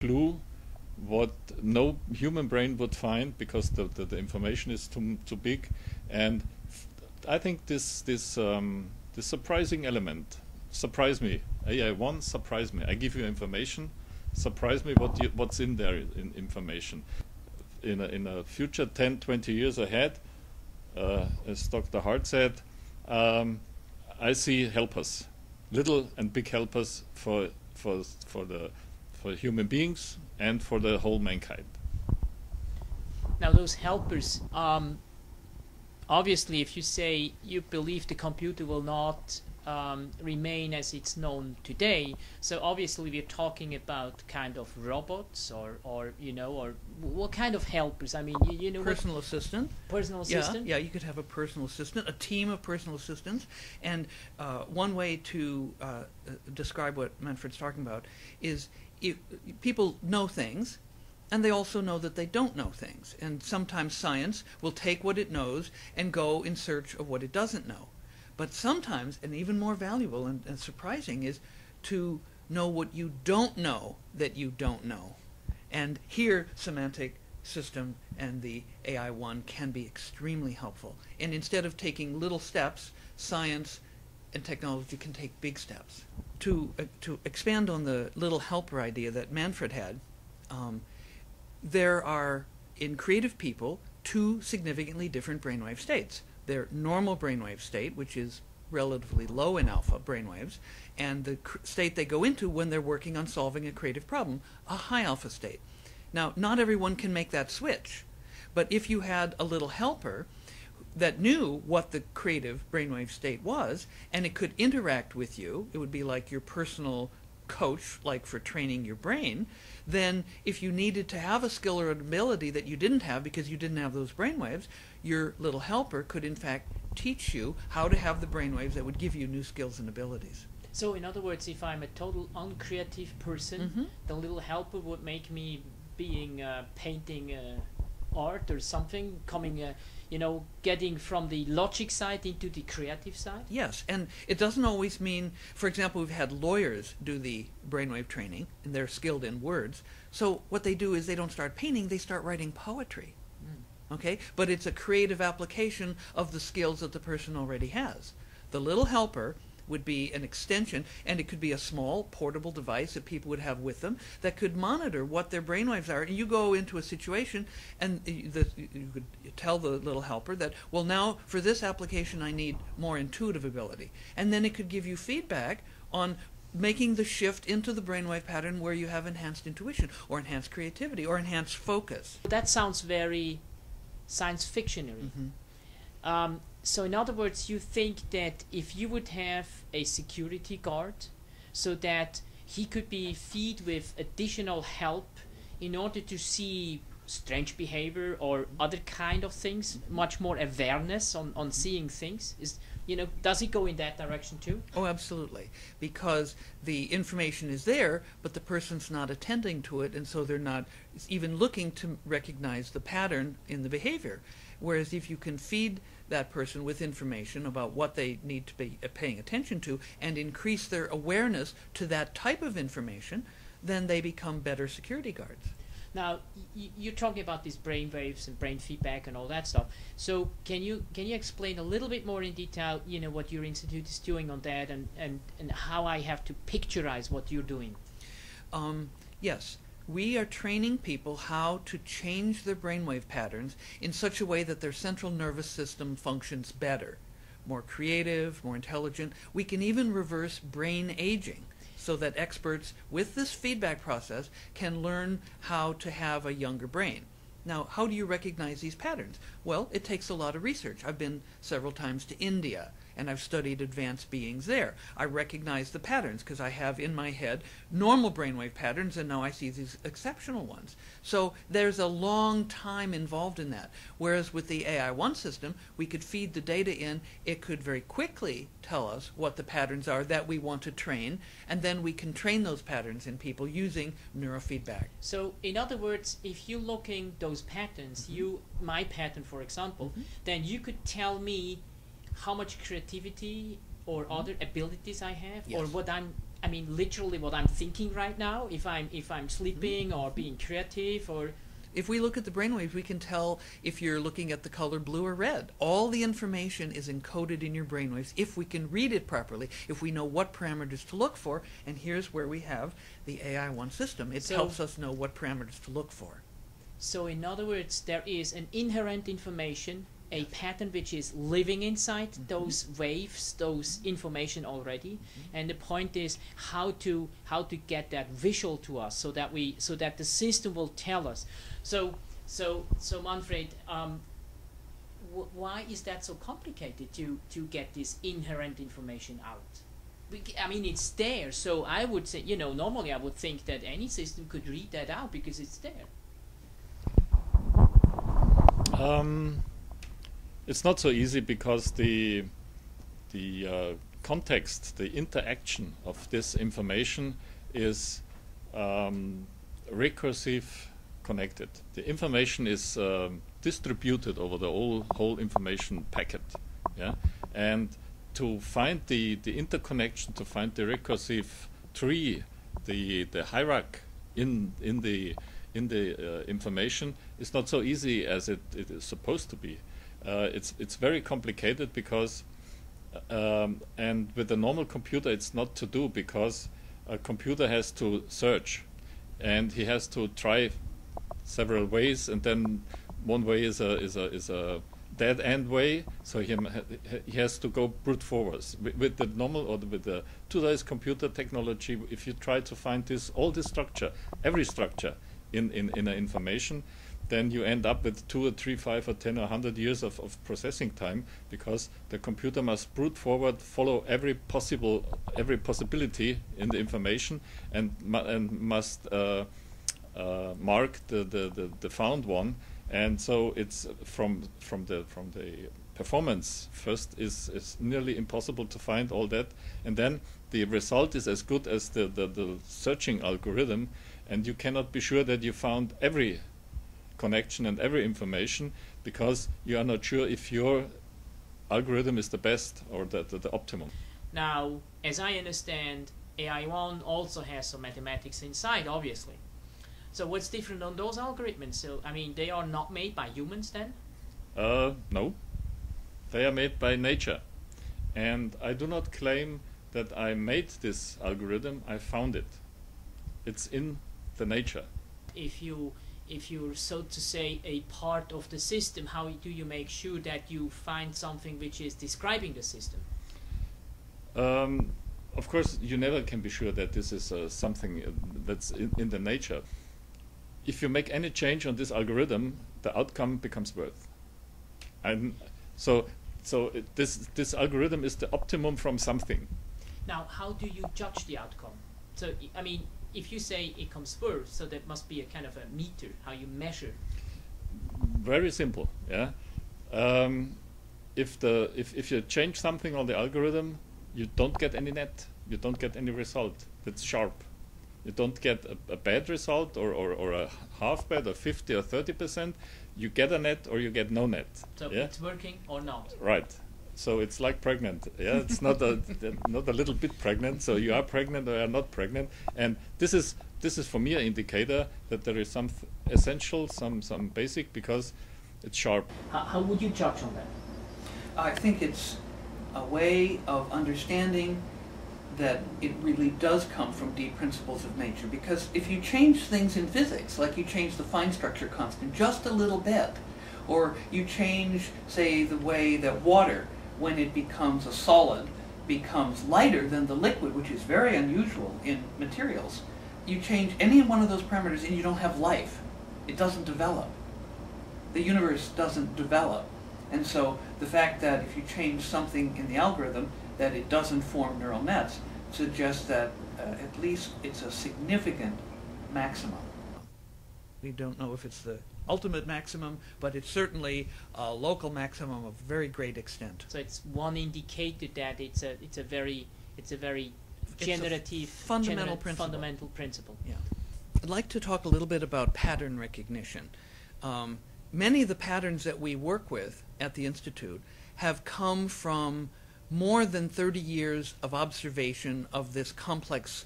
clue what no human brain would find because the information is too big. And I think this surprising element surprise me. AI1 surprise me. I give you information, surprise me what's in there in information. In a future 10-20 years ahead, as Dr. Hardt said, I see helpers, little and big helpers for human beings and for the whole mankind. Now those helpers, obviously if you say you believe the computer will not remain as it's known today, so obviously we're talking about kind of robots or you know, or what kind of helpers? I mean, you know, personal assistant. Personal assistant? Yeah, you could have a personal assistant, a team of personal assistants. And one way to describe what Manfred's talking about is if people know things, and they also know that they don't know things. And sometimes science will take what it knows and go in search of what it doesn't know. But sometimes, and even more valuable and surprising, is to know what you don't know that you don't know. And here, semantic system and the AI1 can be extremely helpful. And instead of taking little steps, science and technology can take big steps. To expand on the little helper idea that Manfred had, there are, in creative people, two significantly different brainwave states. Their normal brainwave state, which is relatively low in alpha brainwaves, and the state they go into when they're working on solving a creative problem, a high alpha state. Now, not everyone can make that switch, but if you had a little helper that knew what the creative brainwave state was, and it could interact with you, it would be like your personal coach, like for training your brain, then if you needed to have a skill or an ability that you didn't have because you didn't have those brainwaves, your little helper could in fact teach you how to have the brainwaves that would give you new skills and abilities. So in other words, if I'm a total uncreative person, the little helper would make me being painting art or something, coming you know, getting from the logic side into the creative side? Yes, and it doesn't always mean, for example, we've had lawyers do the brainwave training, and they're skilled in words. So what they do is they don't start painting, they start writing poetry. Okay? But it's a creative application of the skills that the person already has. The little helper would be an extension, and it could be a small portable device that people would have with them that could monitor what their brainwaves are. And you go into a situation and you could tell the little helper that, well, now for this application I need more intuitive ability. And then it could give you feedback on making the shift into the brainwave pattern where you have enhanced intuition or enhanced creativity or enhanced focus. That sounds very science fictionary. So in other words, you think that if you would have a security guard so that he could be fed with additional help in order to see strange behavior or other kind of things, much more awareness on seeing things, is, you know, does it go in that direction too? Oh, absolutely. Because the information is there, but the person's not attending to it, and so they're not even looking to recognize the pattern in the behavior. Whereas if you can feed that person with information about what they need to be paying attention to and increase their awareness to that type of information, then they become better security guards. Now, you're talking about these brain waves and brain feedback and all that stuff. So can you explain a little bit more in detail, you know, what your institute is doing on that and how I have to picturize what you're doing? Yes. We are training people how to change their brainwave patterns in such a way that their central nervous system functions better, more creative, more intelligent. We can even reverse brain aging so that experts with this feedback process can learn how to have a younger brain. Now, how do you recognize these patterns? Well, it takes a lot of research. I've been several times to India, and I've studied advanced beings there. I recognize the patterns because I have in my head normal brainwave patterns, and now I see these exceptional ones. So there's a long time involved in that. Whereas with the AI1 system, we could feed the data in. It could very quickly tell us what the patterns are that we want to train, and then we can train those patterns in people using neurofeedback. So in other words, if you're looking those patterns, my pattern for example, then you could tell me how much creativity or other abilities I have, Yes. or what I'm I mean, literally what I'm thinking right now, if I'm sleeping or being creative or... If we look at the brainwaves, we can tell if you're looking at the color blue or red. All the information is encoded in your brainwaves if we can read it properly, if we know what parameters to look for, and here's where we have the AI1 system. It helps us know what parameters to look for. So in other words, there is an inherent information, a pattern which is living inside those waves, those information already, and the point is how to get that visual to us, so that the system will tell us. So Manfred, why is that so complicated to get this inherent information out? I mean, it's there, so I would say, you know, normally I would think that any system could read that out because it's there. It's not so easy because the context, the interaction of this information is recursive connected. The information is distributed over the whole information packet, yeah. And to find the interconnection, to find the recursive tree, the hierarchy in the information is not so easy as it is supposed to be. It's very complicated because and with a normal computer it's not to do, because a computer has to search and he has to try several ways, and then one way is a dead end way, so he has to go brute force. With the normal or with the today's computer technology, if you try to find all this structure, every structure in an information, then you end up with 2 or 3, 5 or 10 or 100 years of processing time, because the computer must brute forward, follow every possibility in the information, and must mark the found one. And so it's from the performance first is nearly impossible to find all that, and then the result is as good as the searching algorithm, and you cannot be sure that you found every connection and every information, because you are not sure if your algorithm is the best or the optimum. Now, as I understand, AI1 also has some mathematics inside, obviously. So what's different on those algorithms? So, I mean, they are not made by humans then? No. They are made by nature. And I do not claim that I made this algorithm, I found it. It's in the nature. If you're, so to say, a part of the system, how do you make sure that you find something which is describing the system? Of course, you never can be sure that this is something that's in the nature. If you make any change on this algorithm, the outcome becomes worse. And so this algorithm is the optimum from something. Now, how do you judge the outcome? So, I mean, if you say it comes worse, so that must be a kind of a meter, how you measure. Very simple, yeah. If you change something on the algorithm, you don't get any net, you don't get any result that's sharp. You don't get a bad result or a half bad or 50 or 30%. You get a net or you get no net. So yeah? It's working or not. Right. So it's like pregnant. Yeah, it's not a little bit pregnant. So you are pregnant or you are not pregnant. And this is for me an indicator that there is some essential, some basic, because it's sharp. How would you judge on that? I think it's a way of understanding that it really does come from deep principles of nature. Because if you change things in physics, like you change the fine structure constant just a little bit, or you change, say, the way that water, when it becomes a solid, becomes lighter than the liquid, which is very unusual in materials, you change any one of those parameters and you don't have life. It doesn't develop. The universe doesn't develop. And so the fact that if you change something in the algorithm, that it doesn't form neural nets, suggests that at least it's a significant maximum. We don't know if it's the ultimate maximum, but it's certainly a local maximum of very great extent. So it's one indicator that it's a very generative, fundamental principle. Yeah. I'd like to talk a little bit about pattern recognition. Many of the patterns that we work with at the Institute have come from more than 30 years of observation of this complex